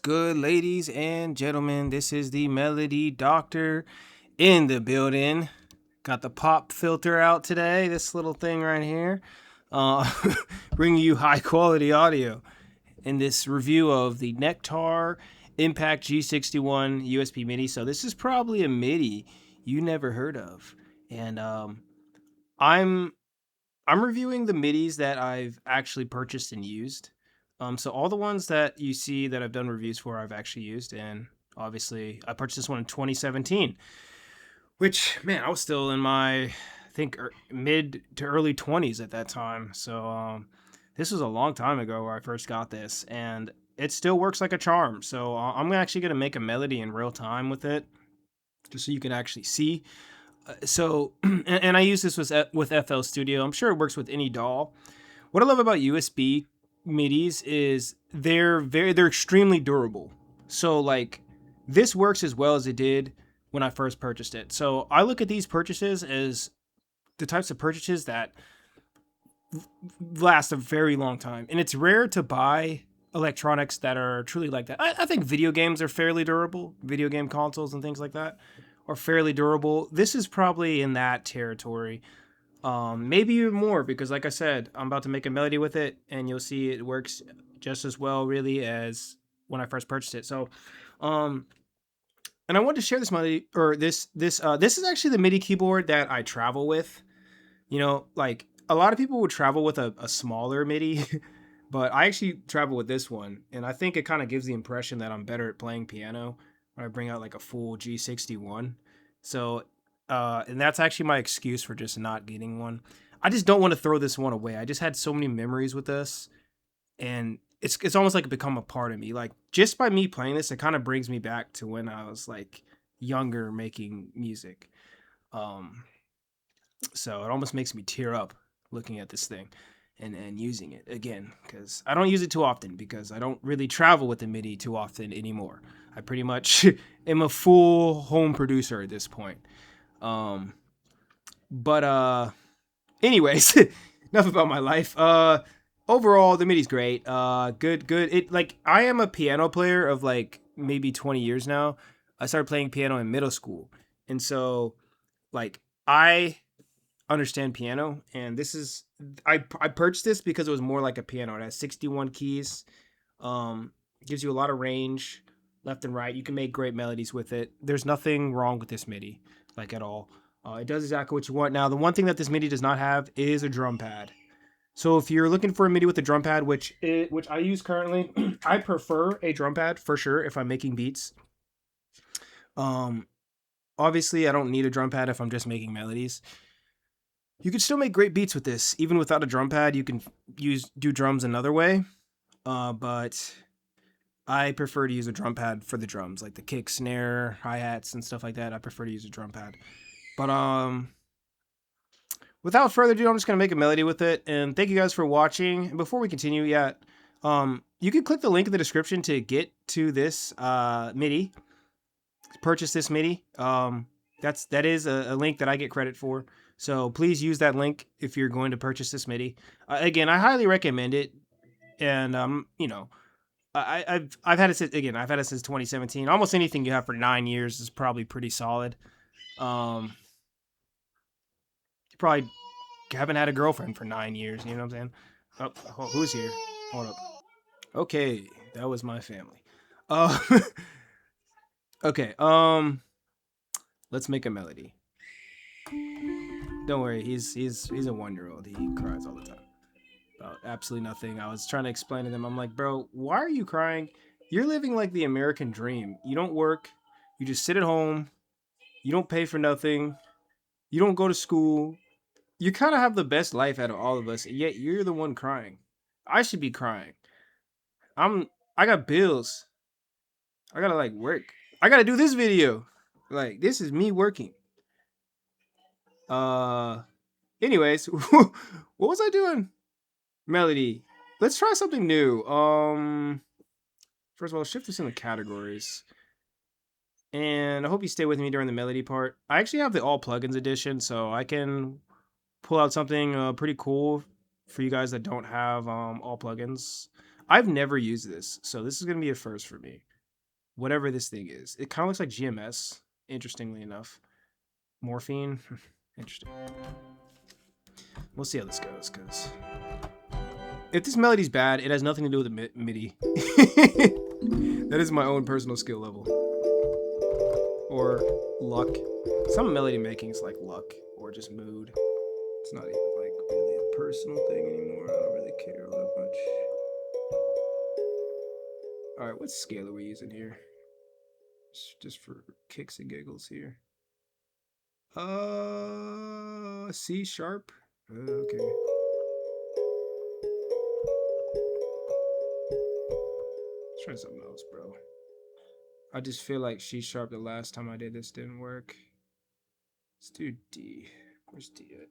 good, ladies and gentlemen? This is the Melody Doctor in the building. Got the pop filter out today, this little thing right here. Uh, bringing you high quality audio in this review of the Nektar Impact G61 USB MIDI. So, this is probably a MIDI you never heard of. And I'm I'm reviewing the MIDIs that I've actually purchased and used. So all the ones that you see that I've done reviews for, I've actually used, and obviously I purchased this one in 2017, which man, I was still in my, I think mid to early 20s at that time. So this was a long time ago where I first got this, and it still works like a charm. So I'm actually gonna make a melody in real time with it, just so you can actually see. So and I use this with FL Studio. I'm sure it works with any DAW. What I love about USB MIDIs is they're extremely durable. So like this works as well as it did when I first purchased it. So I look at these purchases as the types of purchases that last a very long time. And it's rare to buy electronics that are truly like that. I think video games are fairly durable. Video game consoles and things like that are fairly durable. This is probably in that territory. Maybe even more, because like I said, I'm about to make a melody with it, and you'll see it works just as well really as when I first purchased it. So and I wanted to share this melody, or this is actually the MIDI keyboard that I travel with. You know, like a lot of people would travel with a smaller MIDI, but I actually travel with this one, and I think it kind of gives the impression that I'm better at playing piano when I bring out like a full G61. So, and that's actually my excuse for just not getting one. I just don't want to throw this one away. I just had so many memories with this, and it's almost like it become a part of me. Like just by me playing this, it kind of brings me back to when I was like younger making music. Um, so it almost makes me tear up looking at this thing and using it again, because I don't use it too often, because I don't really travel with the MIDI too often anymore. I pretty much am a full home producer at this point. Um, but anyways, enough about my life. Overall the MIDI's great. Good. It like I am a piano player of like maybe 20 years now. I started playing piano in middle school. And so like I understand piano, and this is I purchased this because it was more like a piano. It has 61 keys. Gives you a lot of range left and right. You can make great melodies with it. There's nothing wrong with this MIDI, like at all. It does exactly what you want. Now, the one thing that this MIDI does not have is a drum pad. So if you're looking for a MIDI with a drum pad, which I use currently, I prefer a drum pad for sure if I'm making beats. Um, Obviously, I don't need a drum pad if I'm just making melodies. You can still make great beats with this, even without a drum pad. You can do drums another way, but I prefer to use a drum pad for the drums, like the kick, snare, hi hats, and stuff like that. I prefer to use a drum pad. But without further ado, I'm just gonna make a melody with it. And thank you guys for watching. And before we continue, you can click the link in the description to get to this MIDI, purchase this MIDI. That is a link that I get credit for. So please use that link if you're going to purchase this MIDI. Again, I highly recommend it. And I've had it since 2017. Almost anything you have for 9 years is probably pretty solid. You probably haven't had a girlfriend for 9 years. You know what I'm saying? Oh, who's here? Hold up. Okay, that was my family. Uh, okay. Let's make a melody. Don't worry, he's a 1-year-old. He cries all the time about absolutely nothing. I was trying to explain to them. I'm like, bro, why are you crying? You're living like the American dream. You don't work. You just sit at home. You don't pay for nothing. You don't go to school. You kind of have the best life out of all of us, and yet you're the one crying. I should be crying. I got bills. I gotta like work. I gotta do this video. Like this is me working. Anyways, what was I doing? Melody. Let's try something new. First of all, shift this in the categories. And I hope you stay with me during the melody part. I actually have the all plugins edition, so I can pull out something pretty cool for you guys that don't have all plugins. I've never used this, so this is gonna be a first for me. whatever this thing is. It kind of looks like GMS, interestingly enough. Morphine. Interesting. We'll see how this goes, because if this melody's bad, it has nothing to do with the MIDI. That is my own personal skill level. Or luck. Some melody making is like luck, or just mood. It's not even like really a personal thing anymore. I don't really care all that much. Alright, what scale are we using here? Just for kicks and giggles here. C sharp. Okay. Let's try something else, bro. I just feel like C sharp the last time I did this didn't work. Let's do D. Where's D at?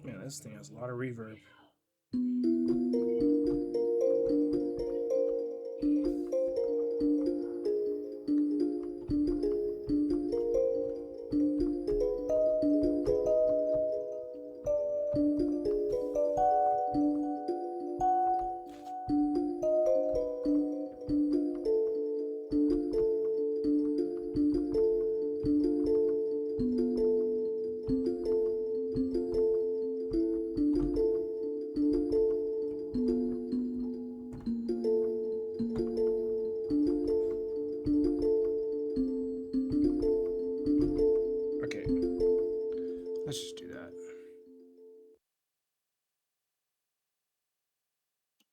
Man, this thing has a lot of reverb. Let's just do that.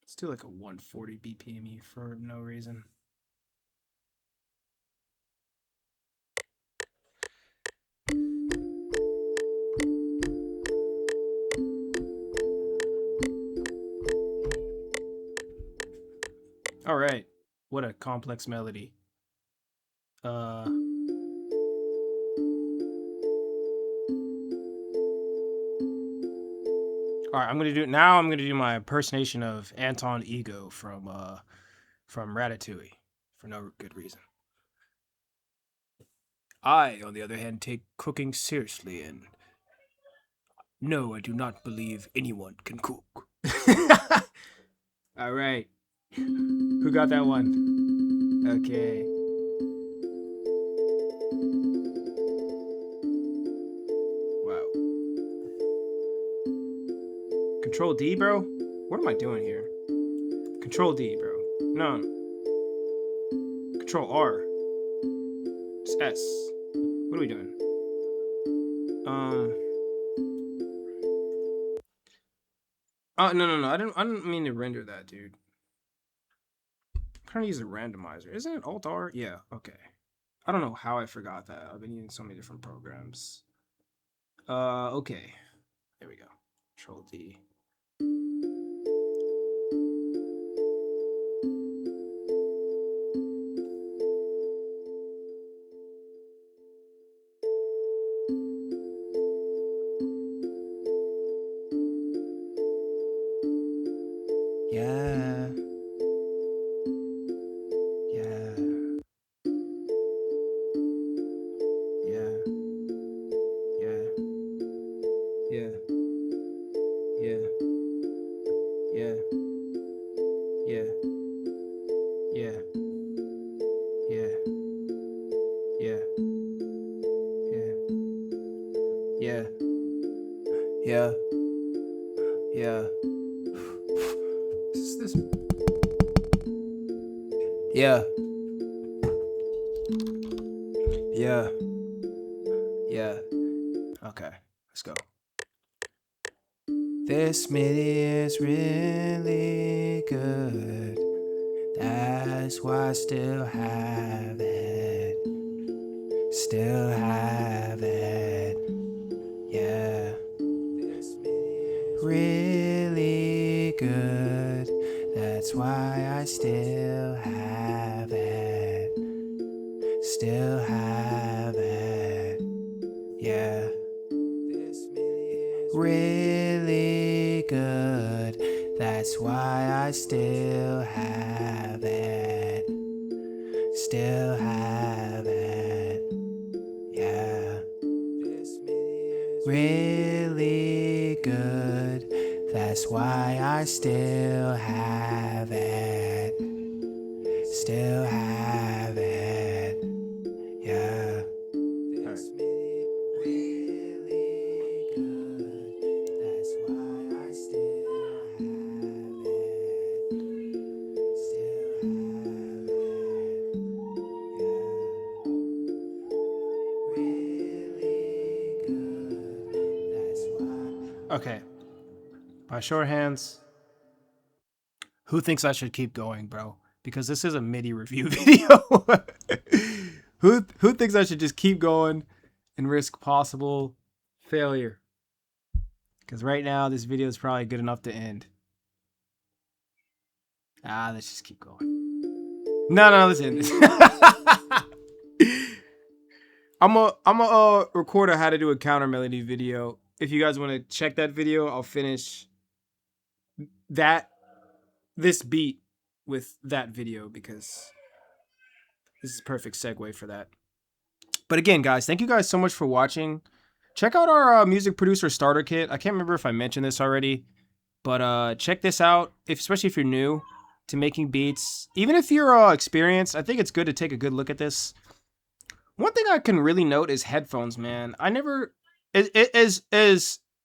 Let's do like a 140 BPM for no reason. All right. What a complex melody. All right, I'm gonna do my impersonation of Anton Ego from Ratatouille for no good reason. I, on the other hand, take cooking seriously, and no, I do not believe anyone can cook. All right, who got that one? Okay. Control D, bro? What am I doing here? Control D, bro. No. Control R. It's S. What are we doing? Oh, no. I didn't mean to render that, dude. I'm trying to use a randomizer. Isn't it Alt R? Yeah, okay. I don't know how I forgot that. I've been using so many different programs. Okay. There we go. Control D. Yeah. Yeah. Yeah. Yeah. Yeah. Yeah. Yeah. Yeah. Yeah. Yeah. Yeah. Yeah. Yeah. Yeah. This. Yeah. Yeah. Yeah. Okay. Let's go. This MIDI is really good. That's why I still have it. Still have it. Yeah. This MIDI is really good. That's why I still have it. Still have it. Yeah. Really good. That's why I still have it. Still have it. Yeah. Really good. That's why I still have it. Still have it. Yeah. Okay. By show of hands, who thinks I should keep going, bro? Because this is a MIDI review video. Who thinks I should just keep going and risk possible failure? Because right now, this video is probably good enough to end. Let's just keep going. No, let's end this. I'm a record how to do a counter melody video. If you guys want to check that video, I'll finish this beat with that video because this is a perfect segue for that. But again, guys, thank you guys so much for watching. Check out our music producer starter kit. I can't remember if I mentioned this already, but check this out, especially if you're new to making beats. Even if you're experienced, I think it's good to take a good look at this. One thing I can really note is headphones, man. I never,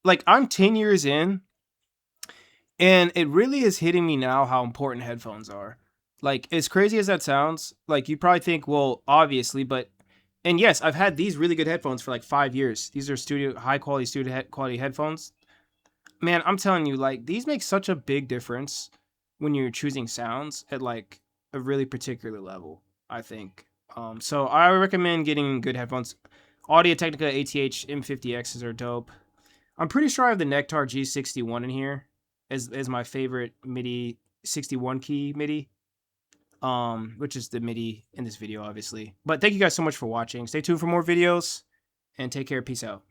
like, I'm 10 years in, and it really is hitting me now how important headphones are. Like, as crazy as that sounds, like, you probably think, well, obviously, but, and yes, I've had these really good headphones for like 5 years. These are high quality studio quality headphones. Man, I'm telling you, like, these make such a big difference when you're choosing sounds at like a really particular level, I think. So I recommend getting good headphones. Audio-Technica ATH M50Xs are dope. I'm pretty sure I have the Nektar G61 in here as my favorite MIDI 61 key MIDI. Which is the MIDI in this video, obviously. But thank you guys so much for watching. Stay tuned for more videos, and take care. Peace out.